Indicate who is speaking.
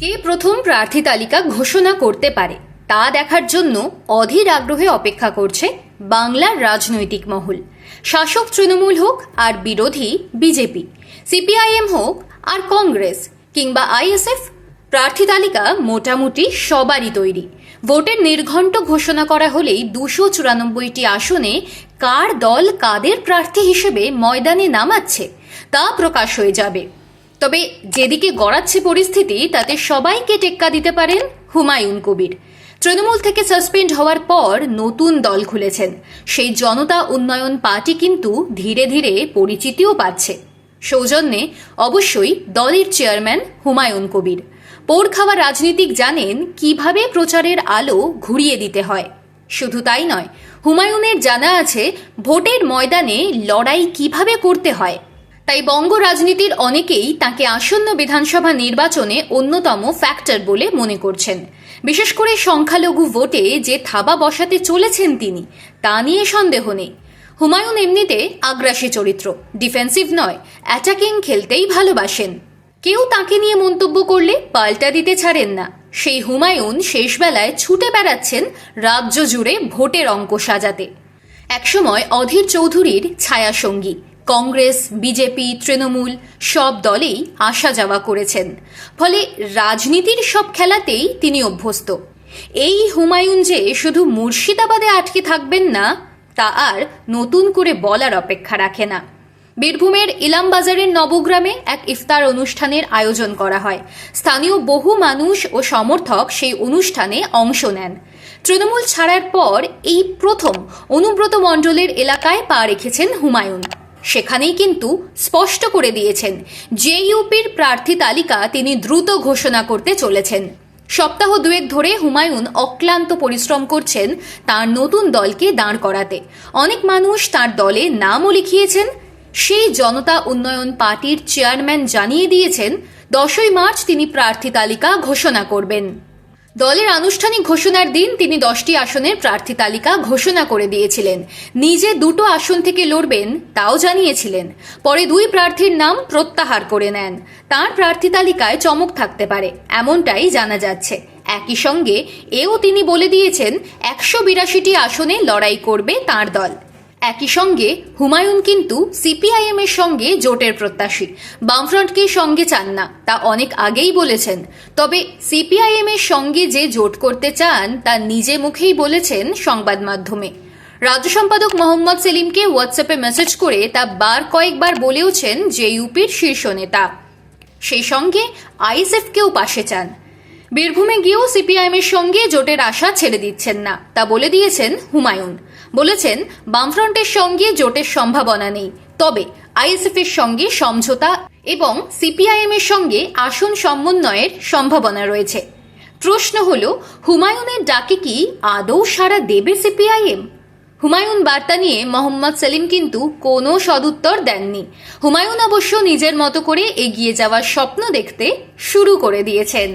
Speaker 1: কে প্রথম প্রার্থী তালিকা ঘোষণা করতে পারে তা দেখার জন্য অধীর আগ্রহে অপেক্ষা করছে বাংলার রাজনৈতিক মহল। শাসক তৃণমূল হোক আর বিরোধী বিজেপি, সিপিআইএম হোক আর কংগ্রেস কিংবা আইএসএফ, প্রার্থী তালিকা মোটামুটি সবারই তৈরি। ভোটের নির্ঘণ্ট ঘোষণা করা হলেই 294টি আসনে কার দল কাদের প্রার্থী হিসেবে ময়দানে নামাচ্ছে তা প্রকাশ হয়ে যাবে। তবে যেদিকে গড়াচ্ছে পরিস্থিতি তাতে সবাইকে টেক্কা দিতে পারেন হুমায়ুন কবির। তৃণমূল থেকে সাসপেন্ড হওয়ার পর নতুন দল খুলেছেন, সেই জনতা উন্নয়ন পার্টি কিন্তু ধীরে ধীরে পরিচিতিও পাচ্ছে। সৌজন্যে অবশ্যই দলের চেয়ারম্যান হুমায়ুন কবির। পোড় খাওয়া রাজনীতিক জানেন কিভাবে প্রচারের আলো ঘুরিয়ে দিতে হয়। শুধু তাই নয়, হুমায়ুনের জানা আছে ভোটের ময়দানে লড়াই কিভাবে করতে হয়। তাই বঙ্গ রাজনীতির অনেকেই তাকে আসন্ন বিধানসভা নির্বাচনে অন্যতম ফ্যাক্টর বলে মনে করছেন। বিশেষ করে সংখ্যালঘু ভোটে যে থাবা বসাতে চলেছেন তিনি, তা নিয়ে সন্দেহ নেই। হুমায়ুন এমনিতে আগ্রাসী চরিত্র, ডিফেন্সিভ নয়, অ্যাটাকিং খেলতেই ভালোবাসেন। কেউ তাকে নিয়ে মন্তব্য করলে পাল্টা দিতে ছাড়েন না। সেই হুমায়ুন শেষবেলায় ছুটে বেড়াচ্ছেন রাজ্য জুড়ে ভোটের অঙ্ক সাজাতে। একসময় অধীর চৌধুরীর ছায়াসঙ্গী, কংগ্রেস, বিজেপি, তৃণমূল সব দলেই আসা যাওয়া করেছেন, ফলে রাজনীতির সব খেলাতেই তিনি অভ্যস্ত। এই হুমায়ুন যে শুধু মুর্শিদাবাদে আটকে থাকবেন না তা আর নতুন করে বলার অপেক্ষা রাখে না। বীরভূমের ইলামবাজারের নবগ্রামে এক ইফতার অনুষ্ঠানের আয়োজন করা হয়। স্থানীয় বহু মানুষ ও সমর্থক সেই অনুষ্ঠানে অংশ নেন। তৃণমূল ছাড়ার পর এই প্রথম অনুব্রত মণ্ডলের এলাকায় পা রেখেছেন হুমায়ুন। সেখানেই কিন্তু স্পষ্ট করে দিয়েছেন জেইউপির প্রার্থী তালিকা তিনি দ্রুত ঘোষণা করতে চলেছেন। সপ্তাহ দুয়েক ধরে হুমায়ুন অক্লান্ত পরিশ্রম করছেন তার নতুন দলকে দাঁড় করাতে। অনেক মানুষ তার দলে নামও লিখিয়েছেন। সেই জনতা উন্নয়ন পার্টির চেয়ারম্যান জানিয়ে দিয়েছেন 10ই মার্চ তিনি প্রার্থী তালিকা ঘোষণা করবেন। দলের আনুষ্ঠানিক ঘোষণার দিন তিনি 10টি আসনের প্রার্থী তালিকা ঘোষণা করে দিয়েছিলেন। নিজে 2টো আসন থেকে লড়বেন তাও জানিয়েছিলেন। পরে 2 প্রার্থীর নাম প্রত্যাহার করে নেন। তার প্রার্থী তালিকায় চমক থাকতে পারে এমনটাই জানা যাচ্ছে। একই সঙ্গে এও তিনি বলে দিয়েছেন 182টি আসনে লড়াই করবে তার দল। একই সঙ্গে হুমায়ুন কিন্তু সিপিআইএম এর সঙ্গে জোটের প্রত্যাশী, বামফ্রন্টকে সঙ্গে চান না তা অনেক আগেই বলেছেন। তবে সিপিআইএম এর সঙ্গে যে জোট করতে চান তা নিজে মুখেই বলেছেন সংবাদ মাধ্যমে। রাজ্য সম্পাদক মোহাম্মদ সেলিমকে হোয়াটসঅ্যাপে মেসেজ করে তা কয়েকবার বলেওছেন জেইউপির শীর্ষ নেতা। সেই সঙ্গে আইএসএফকেও পাশে চান। বীরভূমে গিয়েও সিপিআইএম এর সঙ্গে জোটের আশা ছেড়ে দিচ্ছেন না তা বলে দিয়েছেন হুমায়ুন। বলেছেন বামফ্রন্টের সঙ্গে জোটের সম্ভাবনা নেই, তবে আইএসএফ এর সঙ্গে সমঝোতা এবং সিপিআইএম এর সঙ্গে আসন সমন্বয়ের সম্ভাবনা রয়েছে। প্রশ্ন হলো হুমায়ুনের ডাকে কি আদৌ সাড়া দেবে সিপিআইএম? হুমায়ুন বার্তা নিয়ে মোহাম্মদ সেলিম কিন্তু কোনো সদুত্তর দেননি। হুমায়ুন অবশ্য নিজের মতো করে এগিয়ে যাওয়ার স্বপ্ন দেখতে শুরু করে দিয়েছেন।